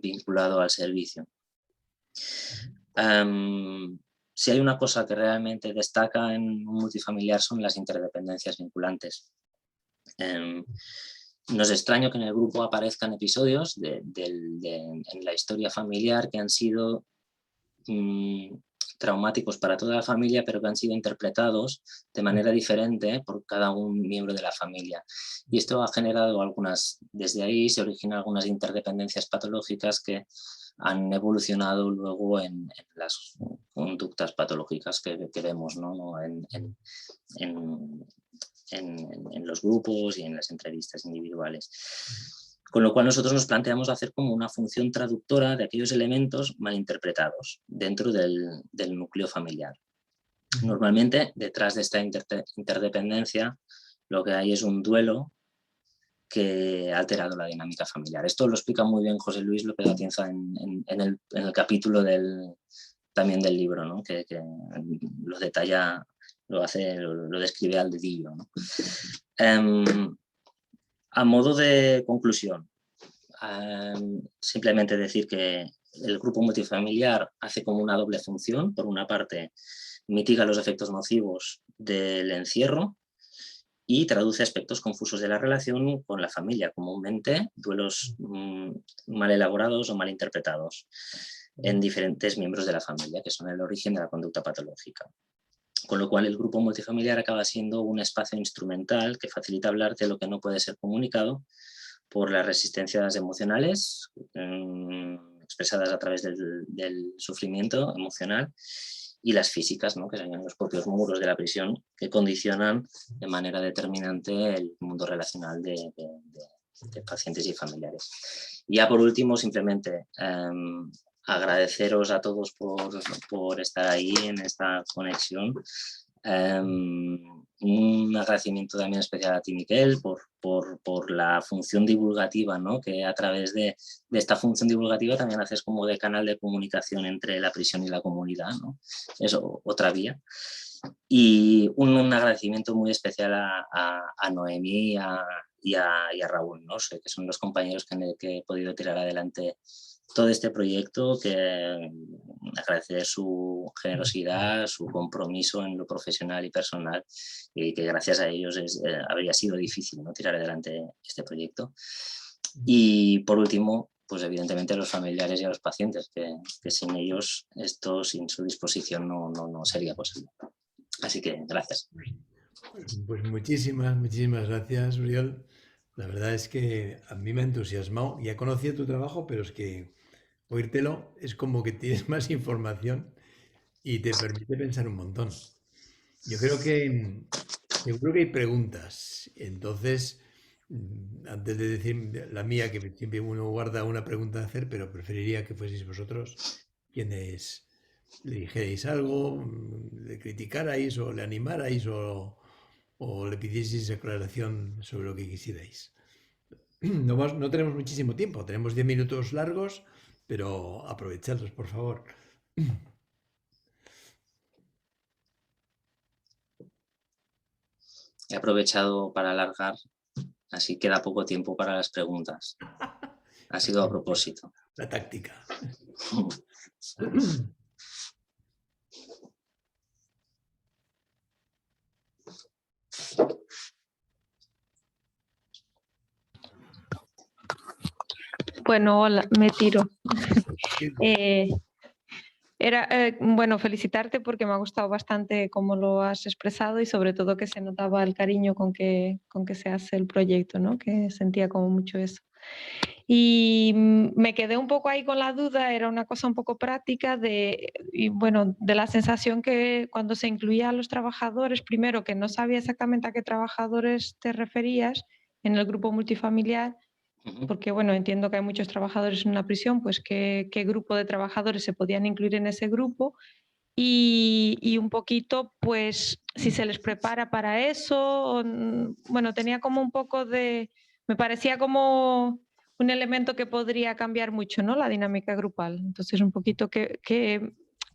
vinculado al servicio. Si hay una cosa que realmente destaca en un multifamiliar son las interdependencias vinculantes. No es extraño que en el grupo aparezcan episodios en la historia familiar que han sido traumáticos para toda la familia, pero que han sido interpretados de manera diferente por cada un miembro de la familia. Y esto ha generado desde ahí se originan algunas interdependencias patológicas que han evolucionado luego en las conductas patológicas que vemos, ¿no? En los grupos y en las entrevistas individuales. Con lo cual nosotros nos planteamos hacer como una función traductora de aquellos elementos malinterpretados dentro del núcleo familiar. Normalmente, detrás de esta interdependencia, lo que hay es un duelo que ha alterado la dinámica familiar. Esto lo explica muy bien José Luis López Atienza en el capítulo también del libro, ¿no? que lo detalla, lo describe al dedillo, ¿no? A modo de conclusión, simplemente decir que el grupo multifamiliar hace como una doble función. Por una parte, mitiga los efectos nocivos del encierro y traduce aspectos confusos de la relación con la familia, comúnmente duelos mal elaborados o mal interpretados en diferentes miembros de la familia, que son el origen de la conducta patológica. Con lo cual el grupo multifamiliar acaba siendo un espacio instrumental que facilita hablar de lo que no puede ser comunicado por las resistencias emocionales expresadas a través del sufrimiento emocional, y las físicas, ¿no? Que serían los propios muros de la prisión que condicionan de manera determinante el mundo relacional de pacientes y familiares. Y ya por último, simplemente agradeceros a todos por estar ahí en esta conexión. Un agradecimiento también especial a ti, Miquel, por la función divulgativa, ¿no? Que a través de esta función divulgativa también haces como de canal de comunicación entre la prisión y la comunidad, ¿no? Es otra vía. Y un agradecimiento muy especial a Noemí y a Raúl, ¿no? Sé que son los compañeros que he podido tirar adelante todo este proyecto, que agradecer su generosidad, su compromiso en lo profesional y personal, y que gracias a ellos habría sido difícil, ¿no? Tirar adelante este proyecto. Y por último, pues evidentemente a los familiares y a los pacientes, que sin ellos esto, sin su disposición, no sería posible. Así que gracias. Pues muchísimas gracias, Uriol. La verdad es que a mí me ha entusiasmado. Ya conocía tu trabajo, pero es que oírtelo es como que tienes más información y te permite pensar un montón. Yo creo que seguro que hay preguntas. Entonces, antes de decir la mía, que siempre uno guarda una pregunta a hacer, pero preferiría que fueseis vosotros quienes le dijerais algo, le criticarais o le animarais o le pidieseis aclaración sobre lo que quisierais. no tenemos muchísimo tiempo, tenemos 10 minutos largos, pero aprovechadlos, por favor. He aprovechado para alargar, así queda poco tiempo para las preguntas. Ha sido a propósito. La táctica. Bueno, hola, me tiro. Bueno, felicitarte porque me ha gustado bastante cómo lo has expresado y sobre todo que se notaba el cariño con que se hace el proyecto, ¿no? Que sentía como mucho eso. Y me quedé un poco ahí con la duda, era una cosa un poco práctica de la sensación que cuando se incluía a los trabajadores, primero que no sabía exactamente a qué trabajadores te referías en el grupo multifamiliar, porque bueno, entiendo que hay muchos trabajadores en una prisión, pues qué grupo de trabajadores se podían incluir en ese grupo y un poquito pues si se les prepara para eso, bueno, tenía como un poco me parecía como un elemento que podría cambiar mucho, ¿no? La dinámica grupal. Entonces un poquito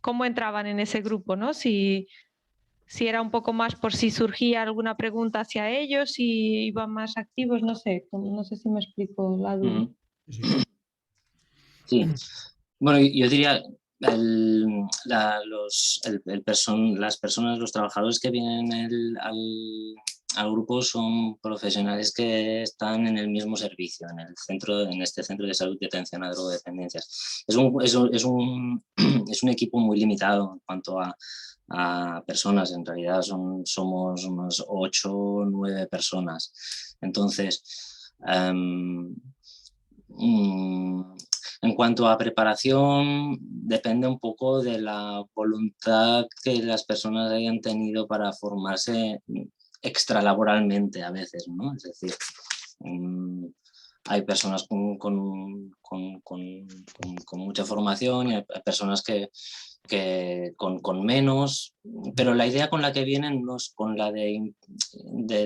cómo entraban en ese grupo, ¿no? Si era un poco más por si surgía alguna pregunta hacia ellos, si iban más activos, no sé si me explico la duda. Sí, bueno, yo diría, las personas, los trabajadores que vienen al grupo son profesionales que están en el mismo servicio, en este centro de salud de atención a drogodependencias. Es un equipo muy limitado en cuanto a personas, en realidad somos unos 8 o 9 personas. Entonces, en cuanto a preparación, depende un poco de la voluntad que las personas hayan tenido para formarse extralaboralmente a veces, ¿no? Es decir, hay personas con mucha formación y hay personas que con menos, pero la idea con la que vienen no es con la de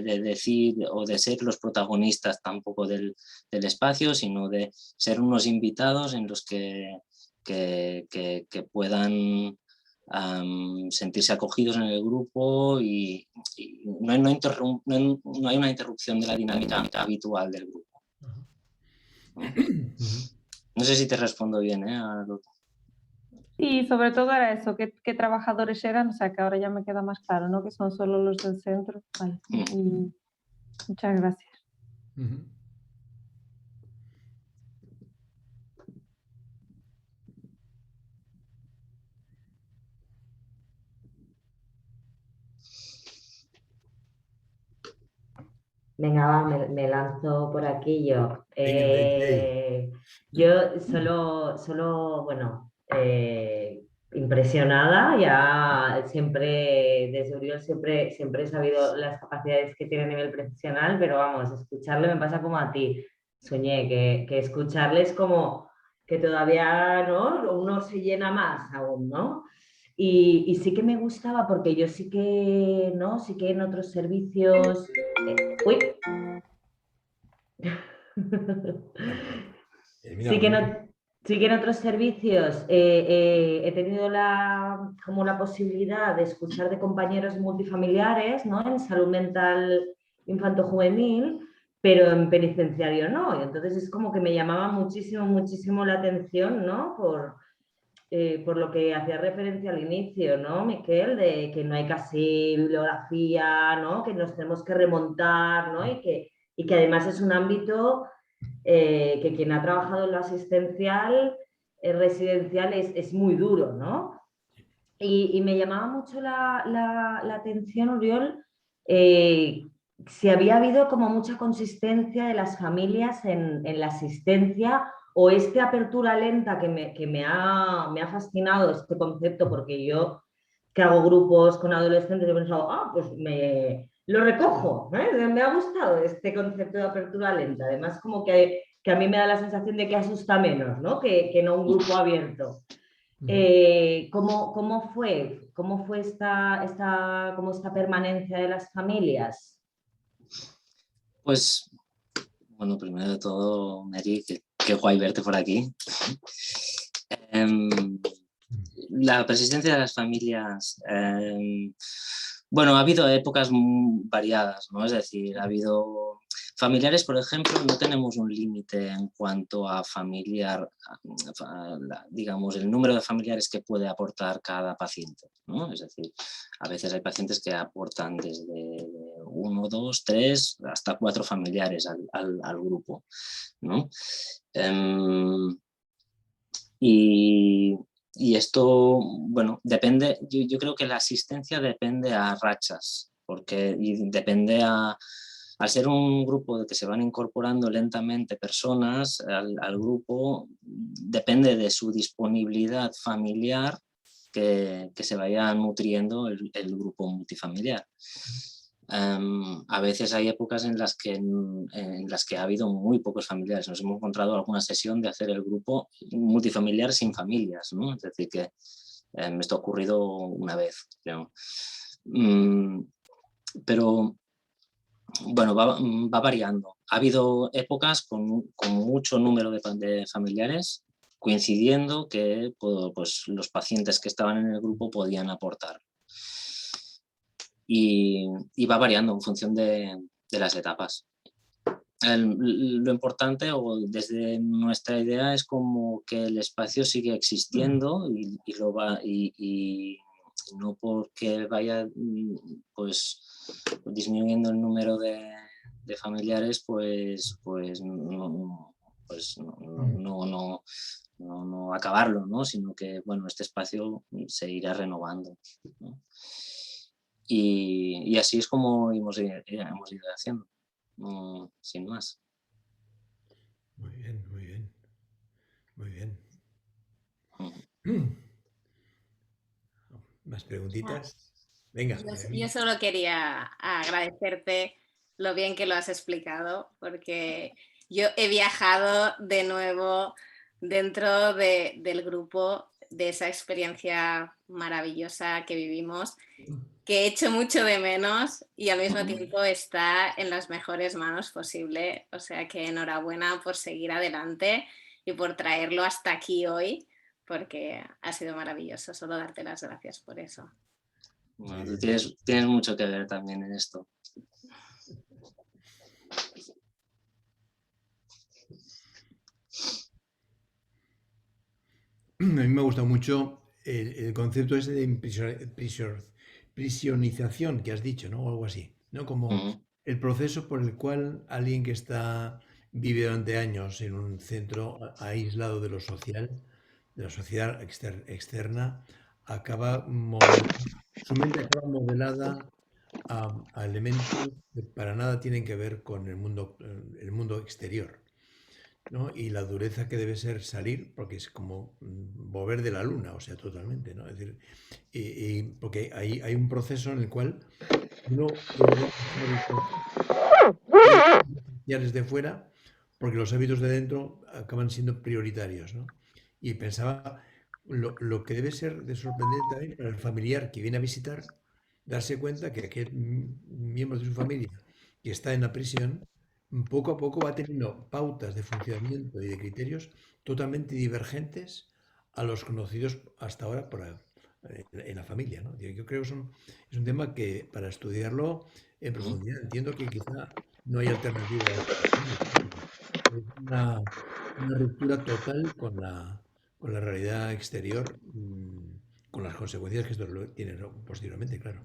decir o de ser los protagonistas tampoco del espacio, sino de ser unos invitados en los que puedan sentirse acogidos en el grupo y no hay una interrupción de la dinámica habitual del grupo. No sé si te respondo bien, Sí, sobre todo era eso, qué trabajadores eran, o sea que ahora ya me queda más claro, ¿no? Que son solo los del centro. Vale. Y muchas gracias. Venga, va, me lanzo por aquí yo. Venga, Yo solo, bueno, impresionada, ya siempre, desde Uriol siempre he sabido las capacidades que tiene a nivel profesional, pero vamos, escucharle me pasa como a ti, Soñé, que escucharle es como que todavía, ¿no? Uno se llena más aún, ¿no? Y sí que me gustaba porque yo sí que, ¿no? Sí que en otros servicios... uy. Sí que, sí que en otros servicios he tenido como la posibilidad de escuchar de compañeros multifamiliares, ¿no? En salud mental infanto-juvenil, pero en penitenciario no. Y entonces es como que me llamaba muchísimo la atención, ¿no? Por lo que hacía referencia al inicio, ¿no, Miquel? De que no hay casi bibliografía, ¿no? Que nos tenemos que remontar, ¿no? Y que además es un ámbito que quien ha trabajado en lo asistencial, residencial, es muy duro, ¿no? Y me llamaba mucho la atención, Oriol, si había habido como mucha consistencia de las familias en la asistencia o esta apertura lenta que me ha fascinado este concepto, porque yo que hago grupos con adolescentes he pensado, pues lo recojo, ¿eh? Me ha gustado este concepto de apertura lenta, además como que a mí me da la sensación de que asusta menos, ¿no? Que no un grupo abierto. ¿Cómo fue esta permanencia de las familias? Pues Bueno, primero de todo, Mary, qué guay verte por aquí. La persistencia de las familias, bueno, ha habido épocas variadas, ¿no? Es decir, ha habido familiares, por ejemplo, no tenemos un límite en cuanto a familiar, digamos, el número de familiares que puede aportar cada paciente, ¿no? Es decir, a veces hay pacientes que aportan desde 1, 2, 3, hasta 4 familiares al grupo, ¿no? Y esto, bueno, depende, yo creo que la asistencia depende a rachas, porque depende al ser un grupo de que se van incorporando lentamente personas al grupo, depende de su disponibilidad familiar que se vaya nutriendo el grupo multifamiliar. A veces hay épocas en las que ha habido muy pocos familiares. Nos hemos encontrado alguna sesión de hacer el grupo multifamiliar sin familias, ¿no? Es decir, que esto ha ocurrido una vez, creo. Pero bueno, va variando. Ha habido épocas con mucho número de familiares coincidiendo que pues, los pacientes que estaban en el grupo podían aportar. Y va variando en función de las etapas. Lo importante, o desde nuestra idea, es como que el espacio sigue existiendo y no porque vaya pues disminuyendo el número de familiares, pues no acabarlo, ¿no? Sino que bueno, este espacio se irá renovando, ¿no? Y así es como hemos ido haciendo, sin más. Muy bien, muy bien. Muy bien. ¿Más preguntitas? Venga. Yo solo quería agradecerte lo bien que lo has explicado, porque yo he viajado de nuevo dentro del grupo, de esa experiencia maravillosa que vivimos, que he hecho mucho de menos y al mismo tiempo está en las mejores manos posible. O sea que enhorabuena por seguir adelante y por traerlo hasta aquí hoy, porque ha sido maravilloso. Solo darte las gracias por eso. Bueno, tú tienes mucho que ver también en esto. A mí me gusta mucho el concepto ese de prisionización que has dicho, ¿no? O algo así, ¿no? Como el proceso por el cual alguien que vive durante años en un centro aislado de lo social, de la sociedad externa, su mente acaba modelada a elementos que para nada tienen que ver con el mundo exterior, ¿no? Y la dureza que debe ser salir, porque es como volver de la luna, o sea, totalmente, ¿no? Es decir, porque hay un proceso en el cual uno desde fuera, porque los hábitos de dentro acaban siendo prioritarios, ¿no? Y pensaba lo que debe ser de sorprendente también para el familiar que viene a visitar, darse cuenta que aquel miembro de su familia que está en la prisión, poco a poco va teniendo pautas de funcionamiento y de criterios totalmente divergentes a los conocidos hasta ahora en la familia, ¿no? Yo creo que es un tema que para estudiarlo en profundidad entiendo que quizá no hay alternativa a esto. Es una ruptura total con la realidad exterior, con las consecuencias que esto tiene, ¿no? Posteriormente, claro.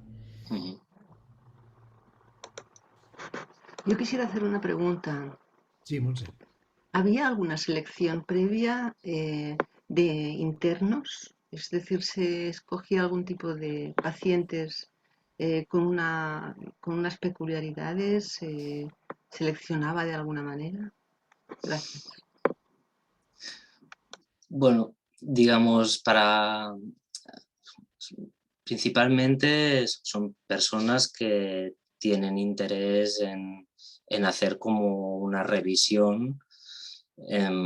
Yo quisiera hacer una pregunta. Sí, Monse. ¿Había alguna selección previa de internos? Es decir, ¿se escogía algún tipo de pacientes con unas peculiaridades? ¿Se seleccionaba de alguna manera? Gracias. Bueno, digamos, principalmente son personas que tienen interés en hacer como una revisión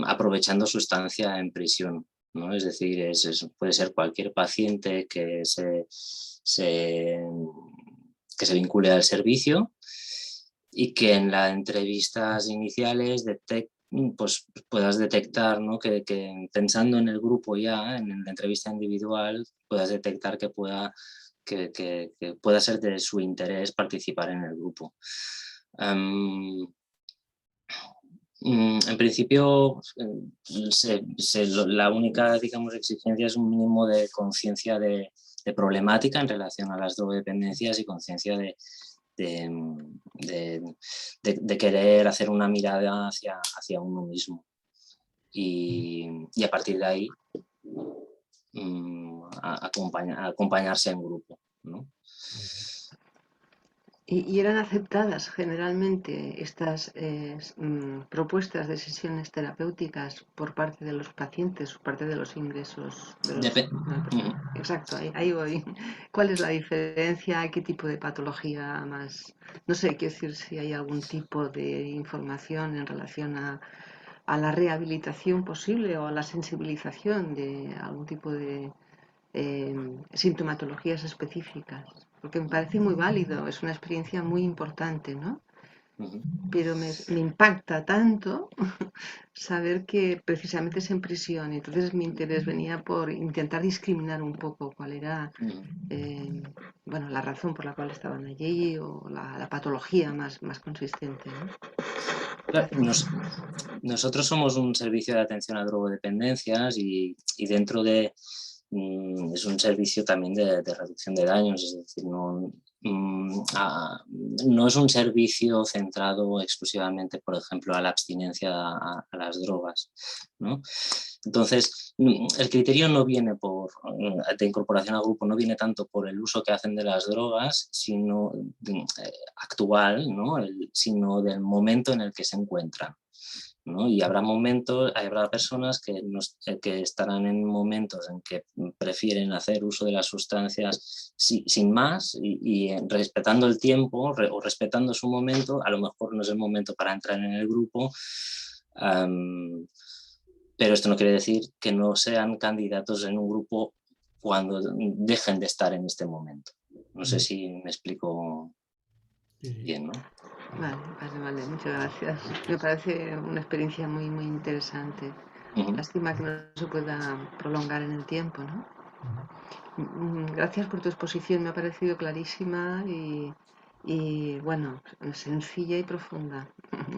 aprovechando su estancia en prisión, ¿no? Es decir, puede ser cualquier paciente que se vincule al servicio y que en las entrevistas iniciales pues puedas detectar, ¿no? que pensando en el grupo ya, en la entrevista individual, puedas detectar que pueda ser de su interés participar en el grupo. En principio, la única, digamos, exigencia es un mínimo de conciencia de problemática en relación a las drogodependencias y conciencia de querer hacer una mirada hacia uno mismo. Y a partir de ahí, acompañarse en grupo, ¿no? ¿Y eran aceptadas generalmente estas propuestas de sesiones terapéuticas por parte de los pacientes, por parte de los ingresos? Exacto, ahí voy. ¿Cuál es la diferencia? ¿Qué tipo de patología más? No sé, quiero decir si hay algún tipo de información en relación a la rehabilitación posible o a la sensibilización de algún tipo de sintomatologías específicas, porque me parece muy válido, es una experiencia muy importante, ¿no? Pero me impacta tanto saber que precisamente es en prisión, entonces mi interés venía por intentar discriminar un poco cuál era bueno, la razón por la cual estaban allí o la patología más consistente, ¿no? Nosotros somos un servicio de atención a drogodependencias y dentro de es un servicio también de reducción de daños, es decir, no es un servicio centrado exclusivamente, por ejemplo, a la abstinencia a las drogas, ¿no? Entonces, el criterio no viene de incorporación al grupo, no viene tanto por el uso que hacen de las drogas, sino actual, ¿no? Sino del momento en el que se encuentran, ¿no? Y habrá personas que estarán en momentos en que prefieren hacer uso de las sustancias sin más y respetando el tiempo o respetando su momento. A lo mejor no es el momento para entrar en el grupo, pero esto no quiere decir que no sean candidatos en un grupo cuando dejen de estar en este momento. No sé si me explico bien, ¿no? Vale, muchas gracias. Me parece una experiencia muy interesante. Lástima que no se pueda prolongar en el tiempo, ¿no? Gracias por tu exposición, me ha parecido clarísima y bueno, sencilla y profunda.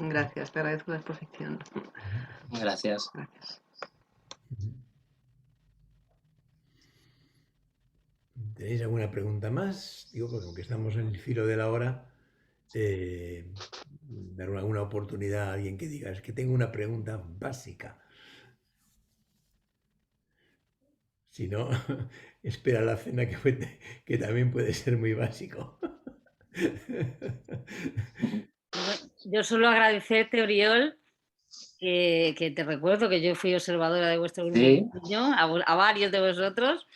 Gracias, te agradezco la exposición. Gracias. ¿Tenéis alguna pregunta más? Digo, porque aunque estamos en el filo de la hora, dar alguna oportunidad a alguien que diga, es que tengo una pregunta básica. Si no, espera la cena que también puede ser muy básico. Yo solo agradecerte, Oriol, que te recuerdo que yo fui observadora de vuestro grupo, sí. a varios de vosotros,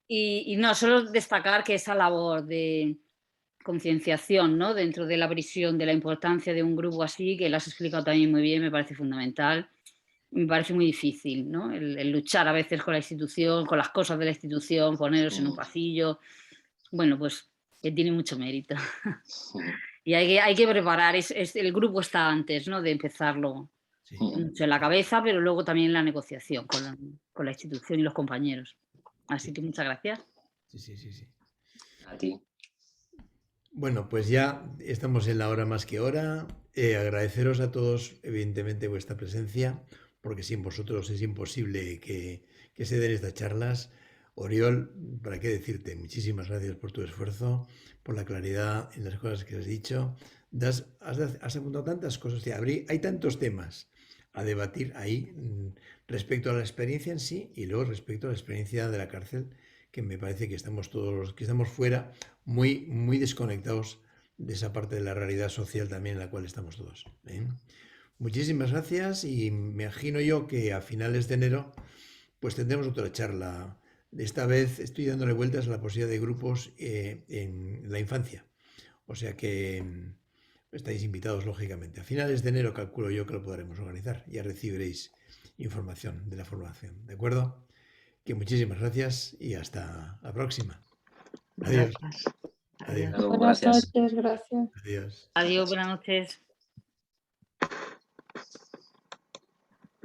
y no, solo destacar que esa labor de concienciación, ¿no? Dentro de la prisión, de la importancia de un grupo así, que lo has explicado también muy bien, me parece fundamental. Me parece muy difícil, ¿no? El luchar a veces con la institución, con las cosas de la institución, poneros en un pasillo. Bueno, pues que tiene mucho mérito. Y hay que preparar, el grupo está antes, ¿no? De empezarlo mucho en la cabeza, pero luego también en la negociación con la institución y los compañeros. Así que muchas gracias. Sí. A ti. Bueno, pues ya estamos en la hora más que hora. Agradeceros a todos, evidentemente, vuestra presencia, porque sin vosotros es imposible que se den estas charlas. Oriol, ¿para qué decirte? Muchísimas gracias por tu esfuerzo, por la claridad en las cosas que has dicho. Has apuntado tantas cosas, hay tantos temas a debatir ahí respecto a la experiencia en sí y luego respecto a la experiencia de la cárcel, que me parece que estamos todos los que estamos fuera muy desconectados de esa parte de la realidad social también en la cual estamos todos. Muchísimas gracias y me imagino yo que a finales de enero pues tendremos otra charla. Esta vez estoy dándole vueltas a la posibilidad de grupos en la infancia. O sea que estáis invitados, lógicamente. A finales de enero calculo yo que lo podremos organizar. Ya recibiréis información de la formación. ¿De acuerdo? Que muchísimas gracias y hasta la próxima. Adiós. Gracias. Adiós. Buenas noches, gracias. Adiós. Adiós, buenas noches.